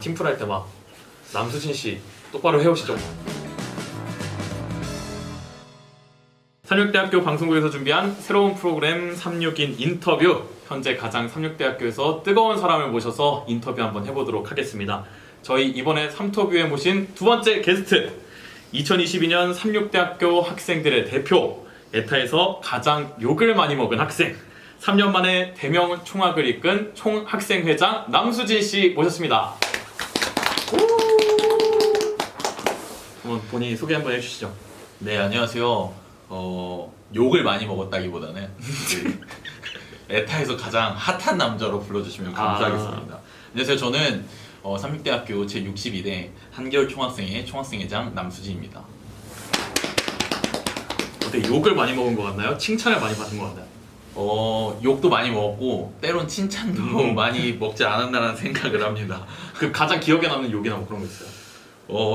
팀플 할 때 막 남수진 씨 똑바로 해오시죠. 삼육대학교 방송국에서 준비한 새로운 프로그램 361 인터뷰. 현재 가장 삼육대학교에서 뜨거운 사람을 모셔서 인터뷰 한번 해보도록 하겠습니다. 저희 이번에 삼터뷰에 모신 두 번째 게스트, 2022년 삼육대학교 학생들의 대표, 에타에서 가장 욕을 많이 먹은 학생, 3년 만에 대명 총학을 이끈 총학생회장 남수진 씨 모셨습니다. 한번 본인 소개 한번 해주시죠. 네, 안녕하세요. 욕을 많이 먹었다기보다는 에타에서 가장 핫한 남자로 불러주시면 감사하겠습니다. 안녕하세요. 저는 삼육대학교 제62대 한겨울 총학생회 총학생회장 남수진입니다. 어떻게 욕을 많이 먹은 것 같나요? 칭찬을 많이 받은 것 같나요? 욕도 많이 먹었고 때론 칭찬도 많이 먹지 않았나라는 생각을 합니다. 그 가장 기억에 남는 욕이나 뭐 그런 거 있어요?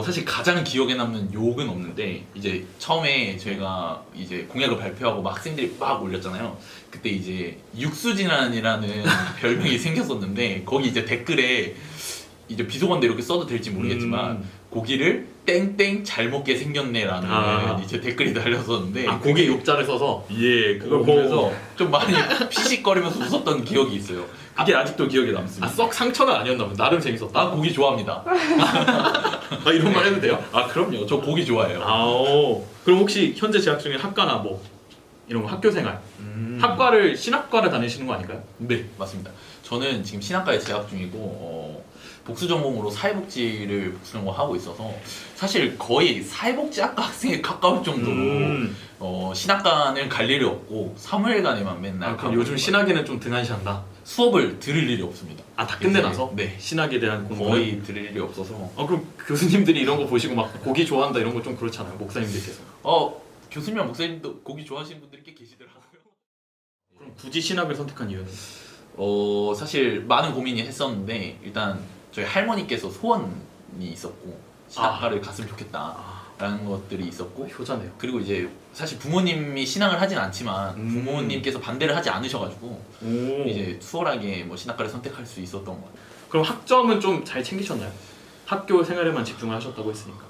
사실 가장 기억에 남는 욕은 없는데, 이제 처음에 저희가 이제 공약을 발표하고 막 학생들이 막 올렸잖아요. 그때 이제 육수진환이라는 별명이 생겼었는데, 거기 이제 댓글에 이제 비속어인데 이렇게 써도 될지 모르겠지만 고기를 땡땡 잘 먹게 생겼네라는 이제 댓글이 달렸었는데, 고기 욕자를 써서? 예, 그걸 보면서 좀 많이 피식거리면서 웃었던 기억이 있어요. 그게 아직도 기억에 남습니다. 썩 상처는 아니었나 보네. 나름 재밌었다. 고기 좋아합니다. 이런 말 해도 돼요? 그럼요. 저 고기 좋아해요. 그럼 혹시 현재 재학 중인 학과나 뭐 이런 거 학교 생활, 학과를 신학과를 다니시는 거 아닐까요? 네, 맞습니다. 저는 지금 신학과에 재학 중이고 복수 전공으로 사회복지를 복수 전공하고 있어서 사실 거의 사회복지학과 학생에 가까울 정도로 신학과는 갈 일이 없고 사무엘관에만 맨날. 그럼 요즘 신학에는 좀 등한시한다. 수업을 들을 일이 없습니다. 다 끝내놔서? 네, 신학에 대한 공부 거의 들을 일이 없어서. 그럼 교수님들이 이런 거 보시고 막 고기 좋아한다 이런 거 좀 그렇잖아요, 목사님들께서. 교수님이랑 목사님도 고기 좋아하시는 분들이 꽤 계시더라고요. 그럼 굳이 신학을 선택한 이유는? 사실 많은 고민이 했었는데, 일단 저희 할머니께서 소원이 있었고 신학과를 갔으면 좋겠다라는 것들이 있었고, 효자네요. 그리고 이제 사실 부모님이 신앙을 하진 않지만 부모님께서 반대를 하지 않으셔가지고 이제 수월하게 뭐 신학과를 선택할 수 있었던 것 같아요. 그럼 학점은 좀 잘 챙기셨나요? 학교 생활에만 집중을 하셨다고 했으니까.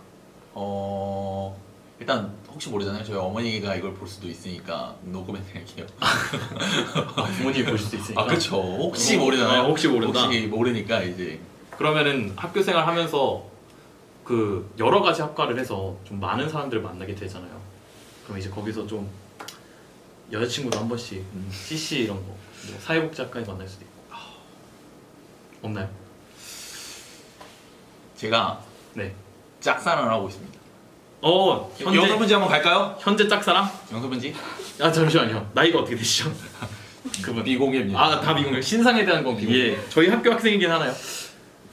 일단 혹시 모르잖아요. 저희 어머니가 이걸 볼 수도 있으니까 녹음해드릴게요. 부모님이 보실 수 있으니까. 그렇죠. 혹시 모르잖아요. 혹시 모른다. 혹시 모르니까 이제. 그러면은 학교 생활 하면서 그 여러 가지 학과를 해서 좀 많은 사람들을 만나게 되잖아요. 그럼 이제 거기서 좀 여자친구도 한 번씩 CC 이런 거, 뭐 사회복지학과에 만날 수도 있고. 없나요? 제가 네. 짝사랑을 하고 있습니다. 현재 한번 갈까요? 현재 짝사랑? 영서분지? 잠시만요. 나이가 어떻게 되시죠? 그분 미공개입니다. 다 미공개. 신상에 대한 건 미공개. 예. 저희 학교 학생이긴 하나요?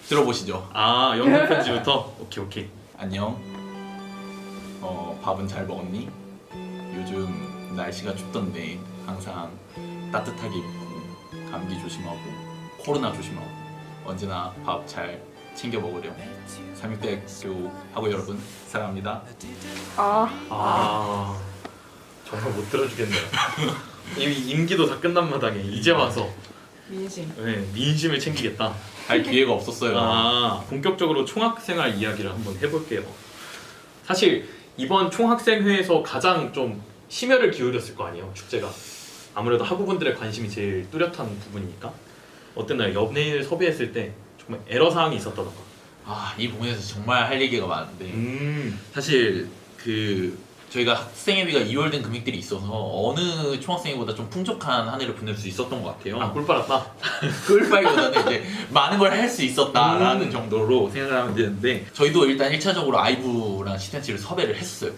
들어보시죠. 영상 편지부터. 오케이. 안녕. 밥은 잘 먹었니? 요즘 날씨가 춥던데 항상 따뜻하게 입고 감기 조심하고 코로나 조심하고 언제나 밥 잘 챙겨 먹으렴. 삼육대학교 학우 여러분 사랑합니다. 정말 못 들어주겠네요. 이미 임기도 다 끝난 마당에 이제 와서 민심. 네, 민심을 챙기겠다. 할 기회가 없었어요. 본격적으로 총학생활 이야기를 한번 해볼게요. 사실 이번 총학생회에서 가장 좀 심혈을 기울였을 거 아니에요, 축제가. 아무래도 학우분들의 관심이 제일 뚜렷한 부분이니까. 어땠나요? 연예인을 섭외했을 때 정말 애로사항이 있었다던가. 이 부분에서 정말 할 얘기가 많은데 사실 저희가 학생회비가 2월 된 금액들이 있어서 어느 총학생회보다 좀 풍족한 한 해를 보낼 수 있었던 것 같아요. 꿀 빨았다? 꿀 빨기보다는 이제 많은 걸 할 수 있었다라는 정도로 생각을 하면 되는데, 저희도 일단 1차적으로 아이브랑 시텐치를 섭외를 했어요.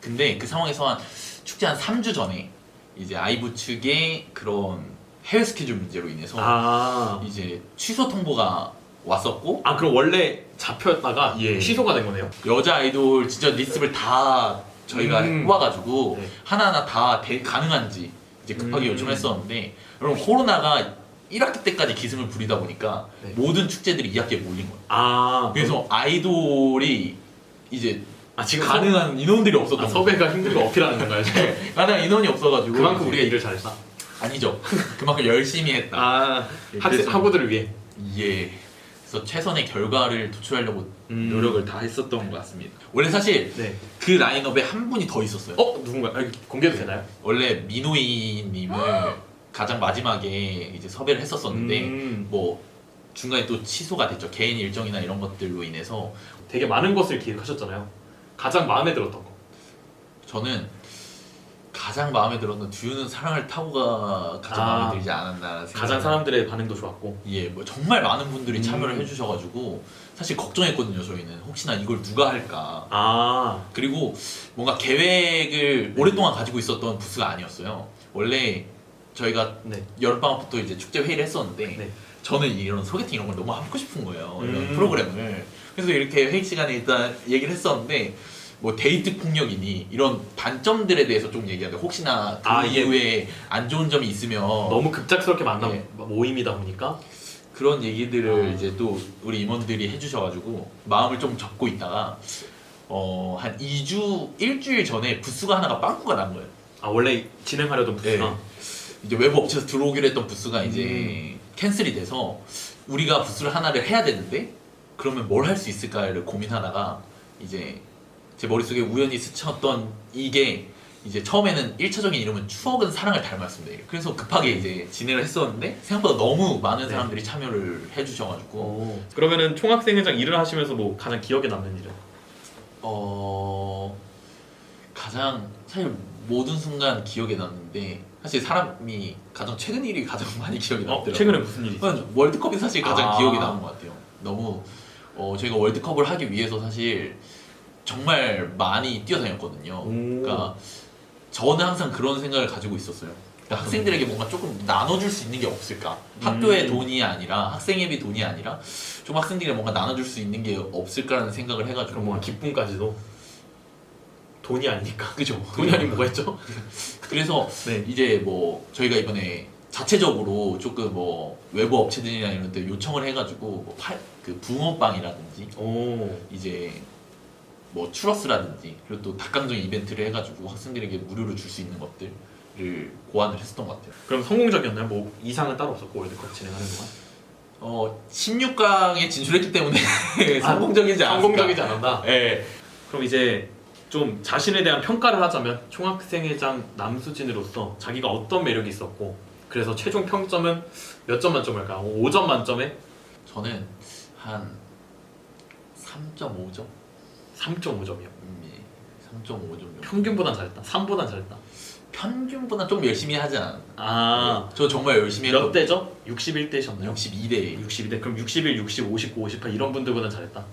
근데 그 상황에서 축제 한 3주 전에 이제 아이브 측의 그런 해외 스케줄 문제로 인해서 이제 취소 통보가 왔었고, 그럼 원래 잡혀였다가 예. 취소가 된 거네요? 여자 아이돌 진짜 리스트를 다 저희가 뽑아가지고 네. 하나하나 다 가능한지 이제 급하게 요청했었는데, 여러분 코로나가 1학기 때까지 기승을 부리다 보니까 네. 모든 축제들이 2학기에 몰린 거예요. 그래서 아이돌이 이제 지금 가능한 인원들이 없었던 거예요. 섭외가 힘든 거 어필하는 건가요? 지금? 가능한 인원이 없어가지고 그만큼 우리가 일을 잘했다? 아니죠. 그만큼 열심히 했다. 학우들을 위해. 예. 그래서 최선의 결과를 도출하려고 노력을 다 했었던 것 같습니다. 원래 사실 네. 그 라인업에 한 분이 더 있었어요. 누군가요? 공개도 되나요? 원래 민호이님을 가장 마지막에 이제 섭외를 했었었는데 뭐 중간에 또 취소가 됐죠. 개인 일정이나 이런 것들로 인해서. 되게 많은 것을 기획하셨잖아요. 가장 마음에 들었던 거. 저는 가장 마음에 들었던 듀는 사랑을 타고가 가장 마음에 들지 않았나 생각. 가장 사람들의 반응도 좋았고. 예, 뭐 정말 많은 분들이 참여를 해주셔가지고 사실 걱정했거든요. 저희는 혹시나 이걸 누가 할까. 그리고 뭔가 계획을 오랫동안 가지고 있었던 부스가 아니었어요. 원래 저희가 여름방학부터 이제 축제 회의를 했었는데 저는 이런 소개팅 이런 걸 너무 하고 싶은 거예요. 이런 프로그램을. 그래서 이렇게 회의 시간에 일단 얘기를 했었는데 뭐 데이트 폭력이니 이런 단점들에 대해서 좀 얘기하는데 혹시나 그 이후에 안 좋은 점이 있으면 너무 급작스럽게 만난 모임이다 보니까 그런 얘기들을 이제 또 우리 임원들이 해주셔가지고 마음을 좀 접고 있다가 한 2주, 일주일 전에 부스가 하나가 빵꾸가 난 거예요. 원래 진행하려던 부스가 이제 외부 업체에서 들어오기로 했던 부스가 이제 캔슬이 돼서 우리가 부스를 하나를 해야 되는데 그러면 뭘 할 수 있을까를 고민하다가 이제 제 머릿속에 우연히 스쳤던 이게 이제 처음에는 1차적인 이름은 추억은 사랑을 닮았습니다. 그래서 급하게 이제 진행을 했었는데 생각보다 너무 많은 사람들이 참여를 해주셔가지고. 그러면은 총학생회장 일을 하시면서 뭐 가장 기억에 남는 일은? 가장 사실 모든 순간 기억에 남는데 사실 사람이 가장 최근 일이 가장 많이 기억에 남더라고요. 최근에 무슨 일이 있었죠? 월드컵이 사실 가장 기억에 남은 것 같아요. 너무 저희가 월드컵을 하기 위해서 사실 정말 많이 뛰어다녔거든요. 그러니까 저는 항상 그런 생각을 가지고 있었어요. 그러니까 학생들에게 뭔가 조금 나눠줄 수 있는 게 없을까? 학교의 돈이 아니라 학생회비 돈이 아니라 좀 학생들에게 뭔가 나눠줄 수 있는 게 없을까라는 생각을 해가지고. 그럼 뭐 기쁨까지도 돈이 아니니까. 그죠? 돈이 아니면 뭐가 있죠? 그래서 이제 뭐 저희가 이번에 자체적으로 조금 뭐 외부 업체들이나 이런 데 요청을 해가지고 뭐 그 붕어빵이라든지 이제 뭐 추러스라든지 그리고 또 닭강정 이벤트를 해가지고 학생들에게 무료로 줄 수 있는 것들을 고안을 했었던 것 같아요. 그럼 성공적이었나요? 뭐 이상은 따로 없었고 월드컵 진행하는 동안? 16강에 진출했기 때문에 성공적이지 않았다. 성공적이지 않았다. 네. 그럼 이제 좀 자신에 대한 평가를 하자면 총학생회장 남수진으로서 자기가 어떤 매력이 있었고 그래서 최종 평점은 몇 점 만점일까요? 5점 만점에? 저는 한 3.5점? 3.5점이요. 3.5점 정도. 평균보단 잘했다. 3보단 잘했다. 평균보다 좀 열심히 하지 않았나? 저 정말 열심히 몇 대죠? 61대셨나요? 62대. 62대. 그럼 61, 60, 59, 58 이런 분들보단 잘했다.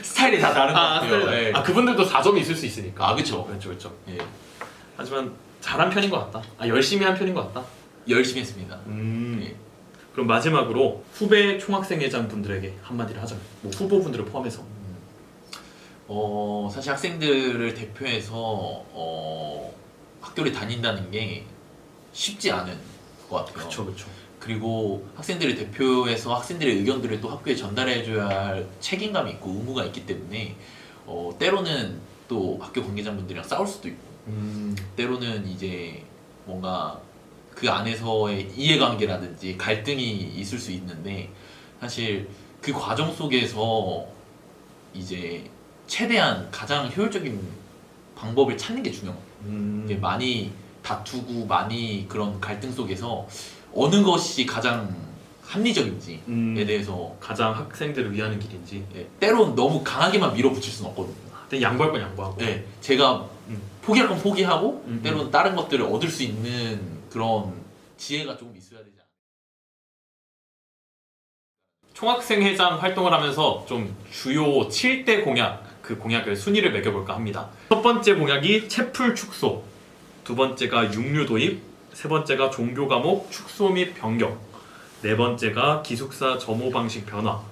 스타일이 다 다른 것 같아요. 그분들도 4점이 있을 수 있으니까. 그쵸. 그렇죠. 예. 하지만 잘한 편인 것 같다. 열심히 한 편인 것 같다. 열심히 했습니다. 예. 그럼 마지막으로 후배 총학생회장 분들에게 한마디를 하자면 뭐 후보분들을 포함해서 사실 학생들을 대표해서 학교를 다닌다는 게 쉽지 않은 것 같아요. 그렇죠. 그리고 학생들을 대표해서 학생들의 의견들을 또 학교에 전달해줘야 할 책임감이 있고 의무가 있기 때문에 때로는 또 학교 관계자분들이랑 싸울 수도 있고 때로는 이제 뭔가 그 안에서의 이해관계라든지 갈등이 있을 수 있는데 사실 그 과정 속에서 이제 최대한 가장 효율적인 방법을 찾는 게 중요해요. 많이 다투고 많이 그런 갈등 속에서 어느 것이 가장 합리적인지에 대해서 가장 학생들을 위하는 길인지 때론 너무 강하게만 밀어붙일 수는 없거든요. 근데 양보할 건 양보하고 제가 포기할 건 포기하고 때론 다른 것들을 얻을 수 있는 그런 지혜가 조금 있어야 되지 않나. 총학생회장 활동을 하면서 좀 주요 7대 공약 그 공약을 순위를 매겨볼까 합니다. 첫 번째 공약이 채플 축소, 두 번째가 육류 도입, 세 번째가 종교 과목 축소 및 변경, 네 번째가 기숙사 점호 방식 변화,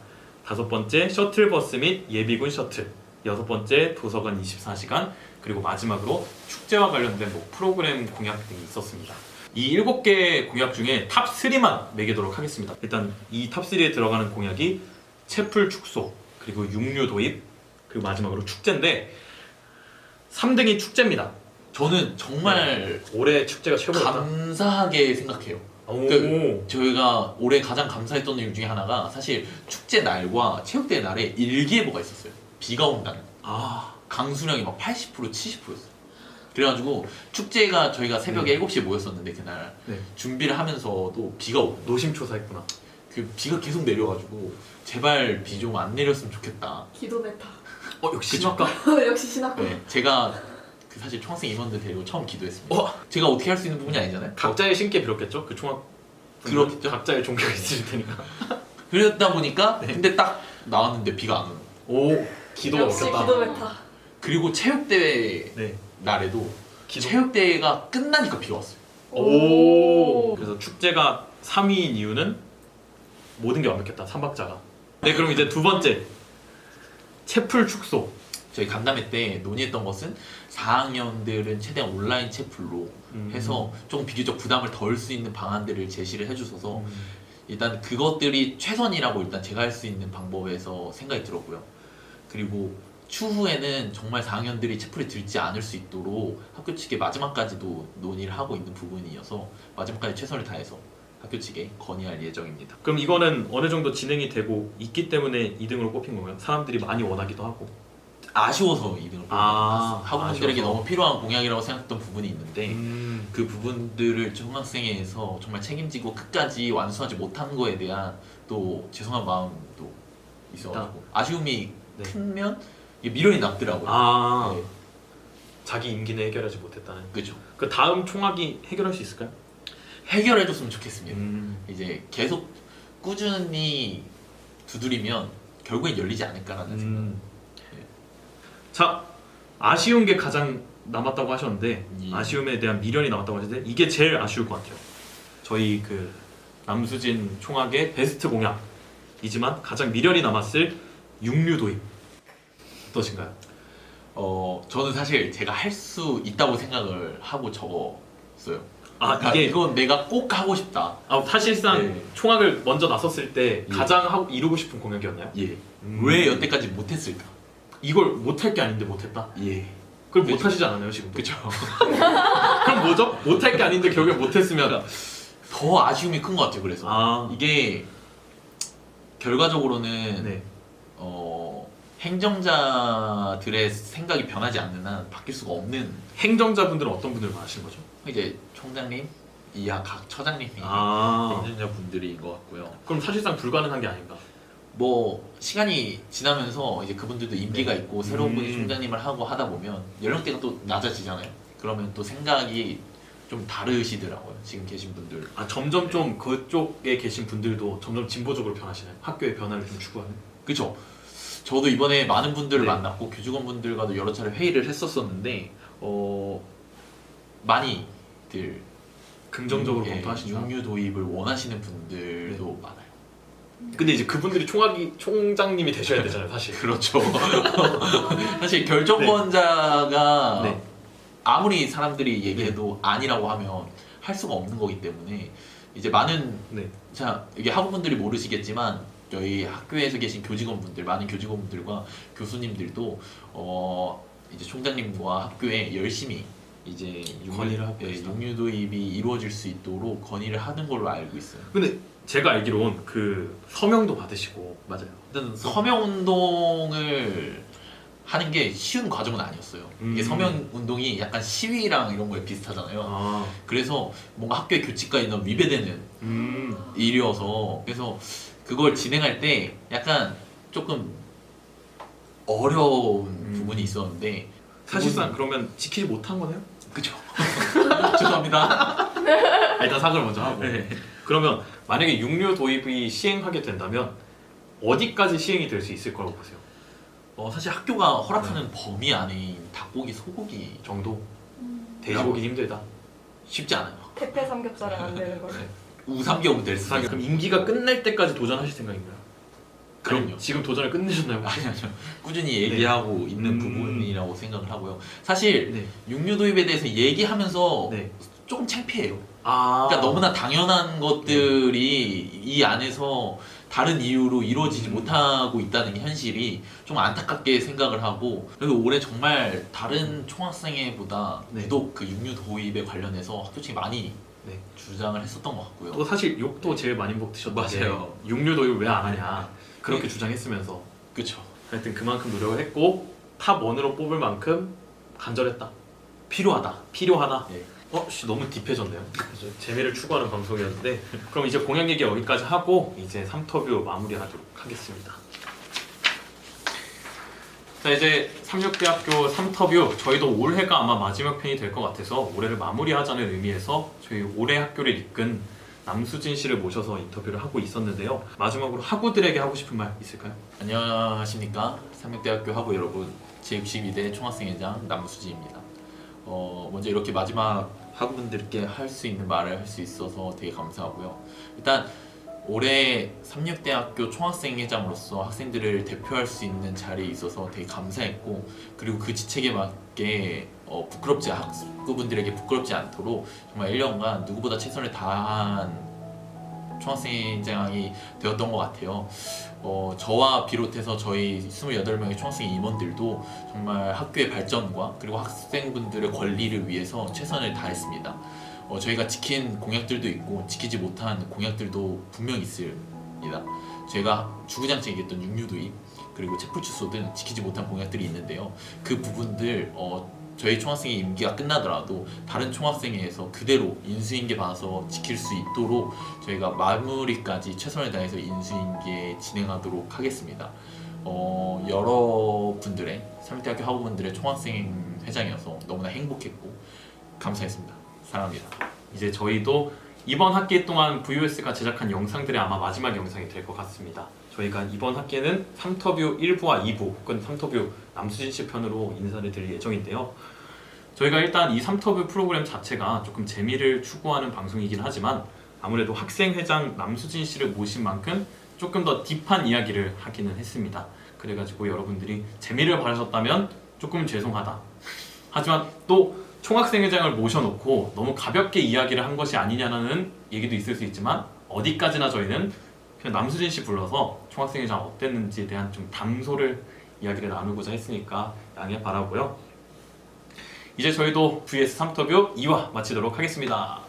다섯 번째 셔틀버스 및 예비군 셔틀, 여섯 번째 도서관 24시간, 그리고 마지막으로 축제와 관련된 뭐 프로그램 공약 등이 있었습니다. 이 7개 공약 중에 탑 3만 매기도록 하겠습니다. 일단 이 탑 3에 들어가는 공약이 채플 축소, 그리고 육류 도입, 그리고 마지막으로 축제인데 3등이 축제입니다. 저는 정말 올해 축제가 최고였다. 감사하게 생각해요. 오. 저희가 올해 가장 감사했던 일 중에 하나가 사실 축제 날과 체육대회 날에 일기예보가 있었어요. 비가 온다는. 아. 강수량이 막 80% 70%였어요. 그래가지고 축제가 저희가 새벽에 7시에 모였었는데 그날 네. 준비를 하면서도 비가 오고 노심초사했구나. 그 비가 계속 내려가지고 제발 비 좀 안 내렸으면 좋겠다. 기도 메타. 역시 그쵸. 신학과. 역시 신학교. 네, 제가 그 사실 총학생 임원들 데리고 처음 기도했습니다. 제가 어떻게 할 수 있는 부분이 아니잖아요. 각자의 신께 빌었겠죠? 그 총학. 그렇겠죠. 각자의 종교가 있으실 테니까. 그러다 보니까 네. 근데 딱 나왔는데 비가 안 오는. 오. 기도가 역시 먹혔다. 기도 메타. 그리고 체육대회 네. 날에도 기도. 체육대회가 끝나니까 비가 왔어요. 오. 그래서 축제가 3위인 이유는 모든 게 완벽했다. 3박자가. 네, 그럼 이제 두 번째. 채플 축소. 저희 간담회 때 논의했던 것은 4학년들은 최대한 온라인 채플로 해서 좀 비교적 부담을 덜 수 있는 방안들을 제시를 해주셔서 일단 그것들이 최선이라고 일단 제가 할 수 있는 방법에서 생각이 들었고요. 그리고 추후에는 정말 4학년들이 채플에 들지 않을 수 있도록 학교 측에 마지막까지도 논의를 하고 있는 부분이어서 마지막까지 최선을 다해서 학교 측에 건의할 예정입니다. 그럼 이거는 어느 정도 진행이 되고 있기 때문에 2등으로 꼽힌 건가요? 사람들이 많이 원하기도 하고. 아쉬워서 2등을 아, 학우분들에게 아쉬워서. 너무 필요한 공약이라고 생각했던 부분이 있는데 음. 그 부분들을 중학생회에서 정말 책임지고 끝까지 완수하지 못한 거에 대한 또 죄송한 마음도 있어가지고 아쉬움이 네. 크면 이게 미련이 남더라고요. 아. 네. 자기 임기는 해결하지 못했다는. 그렇죠. 그 다음 총학이 해결할 수 있을까요? 해결해줬으면 좋겠습니다. 음. 이제 계속 꾸준히 두드리면 결국엔 열리지 않을까라는 생각. 자, 아쉬운 게 가장 남았다고 하셨는데 예. 아쉬움에 대한 미련이 남았다고 하셨는데 이게 제일 아쉬울 것 같아요. 저희 그 남수진 총학의 베스트 공약이지만 가장 미련이 남았을 육류 도입 어떠신가요? 저는 사실 제가 할 수 있다고 생각을 하고 적었어요. 아, 이게 이건 내가 꼭 하고 싶다. 사실상 네. 총학을 먼저 나섰을 때 예. 가장 이루고 싶은 공약이었나요? 예. 왜 여태까지 못했을까? 이걸 못할 게 아닌데 못했다? 예. 그걸 그죠. 못하시지 않았나요 지금도? 그쵸. 그럼 뭐죠? 못할 게 아닌데 결국에 못했으면 더 아쉬움이 큰 것 같아요. 그래서 아, 이게 결과적으로는 네. 행정자들의 생각이 변하지 않는 한 바뀔 수가 없는 행정자분들은 어떤 분들 말하시는 거죠? 이제 총장님 이하 각 처장님이 아, 행정자분들인 것 같고요. 그럼 사실상 불가능한 게 아닌가? 뭐 시간이 지나면서 이제 그분들도 임기가 네. 있고 새로운 분이 총장님을 하고 하다 보면 연령대가 또 낮아지잖아요. 그러면 또 생각이 좀 다르시더라고요. 지금 계신 분들. 아, 점점 좀 그쪽에 계신 분들도 점점 진보적으로 변하시나요? 학교의 변화를 좀 추구하는? 그쵸? 저도 이번에 많은 분들을 네. 만났고 교직원분들과도 여러 차례 회의를 했었었는데 많이들 긍정적으로 검토하신다. 육류 도입을 원하시는 분들도 많아요. 근데 이제 그분들이 총장님이 되셔야 되잖아요, 사실. 그렇죠. 사실 결정권자가 네. 아무리 사람들이 얘기해도 아니라고 하면 할 수가 없는 거기 때문에 이제 많은 네. 자 이게 학우분들이 모르시겠지만 저희 학교에서 계신 교직원분들 많은 교직원분들과 교수님들도 이제 총장님과 학교에 열심히 이제 건의를 하고 예, 계시다. 육류 도입이 이루어질 수 있도록 건의를 하는 걸로 알고 있어요. 근데 제가 알기론 그 서명도 받으시고 맞아요. 일단 서명 운동을 하는 게 쉬운 과정은 아니었어요. 이게 서명 운동이 약간 시위랑 이런 거에 비슷하잖아요. 아, 그래서 뭔가 학교의 규칙과 있는 위배되는 일이어서 그래서 그걸 진행할 때 약간 조금 어려운 부분이 있었는데 사실상 그러면 지키지 못한 거네요? 그죠? 죄송합니다. 일단 사과를 먼저 하고. 네. 그러면 만약에 육류 도입이 시행하게 된다면 어디까지 시행이 될 수 있을 거라고 보세요? 사실 학교가 허락하는 범위 안에 닭고기, 소고기 정도? 돼지고기 힘들다. 쉽지 않아요. 태페 삼겹살은 안 되는 걸로. 네. 우삼겹은 될 수 있어요. 그럼 임기가 끝날 때까지 도전하실 생각인가요? 그럼요. 아니, 지금 도전을 끝내셨나요? 아니요. 꾸준히 얘기하고 있는 부분이라고 생각을 하고요. 사실 네. 육류 도입에 대해서 얘기하면서 네. 조금 창피해요. 아. 그러니까 너무나 당연한 것들이 이 안에서 다른 이유로 이루어지지 못하고 있다는 게 현실이 좀 안타깝게 생각을 하고 그래서 올해 정말 다른 총학생회보다 네. 유독 그 육류 도입에 관련해서 학교 측이 많이 네. 주장을 했었던 것 같고요. 또 사실 욕도 제일 많이 먹으셨던 게 맞아요. 육류도입 왜 안 하냐 그렇게 네. 주장했으면서 그쵸. 하여튼 그만큼 노력을 했고 탑 1으로 뽑을 만큼 간절했다. 필요하다. 네. 너무 딥해졌네요. 그래서 재미를 추구하는 방송이었는데 그럼 이제 공약 얘기 여기까지 하고 이제 3터뷰 마무리하도록 하겠습니다. 자 이제 삼육대학교 3터뷰 저희도 올해가 아마 마지막 편이 될 것 같아서 올해를 마무리하자는 의미에서 저희 올해 학교를 이끈 남수진 씨를 모셔서 인터뷰를 하고 있었는데요. 마지막으로 학우들에게 하고 싶은 말 있을까요? 안녕하십니까. 삼육대학교 학우 여러분. 제62대 총학생회장 남수지입니다. 먼저 이렇게 마지막 학우분들께 할 수 있는 말을 할 수 있어서 되게 감사하고요. 일단 올해 삼육대학교 총학생회장으로서 학생들을 대표할 수 있는 자리에 있어서 되게 감사했고, 그리고 그 지책에 맞게 학우분들에게 부끄럽지 않도록 정말 1년간 누구보다 최선을 다한 총학생회장이 되었던 것 같아요. 저와 비롯해서 저희 28명의 총학생 임원들도 정말 학교의 발전과 그리고 학생분들의 권리를 위해서 최선을 다했습니다. 저희가 지킨 공약들도 있고 지키지 못한 공약들도 분명히 있습니다. 제가 주구장창 얘기했던 육류도입 그리고 체포 취소 등 지키지 못한 공약들이 있는데요. 그 부분들 저희 총학생회 임기가 끝나더라도 다른 총학생회에서 그대로 인수인계 받아서 지킬 수 있도록 저희가 마무리까지 최선을 다해서 인수인계 진행하도록 하겠습니다. 여러분들의 삼육대학교 학우분들의 총학생회장이어서 너무나 행복했고 감사했습니다. 사랑합니다. 이제 저희도 이번 학기 동안 VOS가 제작한 영상들이 아마 마지막 영상이 될 것 같습니다. 저희가 이번 학기는 3터뷰 1부와 2부 혹은 3터뷰 남수진 씨 편으로 인사를 드릴 예정인데요. 저희가 일단 이 3터뷰 프로그램 자체가 조금 재미를 추구하는 방송이긴 하지만 아무래도 학생회장 남수진 씨를 모신 만큼 조금 더 딥한 이야기를 하기는 했습니다. 그래가지고 여러분들이 재미를 바라셨다면 조금 죄송하다. 하지만 또 총학생회장을 모셔놓고 너무 가볍게 이야기를 한 것이 아니냐는 얘기도 있을 수 있지만 어디까지나 저희는 그냥 남수진 씨 불러서 총학생회장 어땠는지에 대한 좀 담소를 이야기를 나누고자 했으니까 양해 바라고요. 이제 저희도 VS 3터뷰 2화 마치도록 하겠습니다.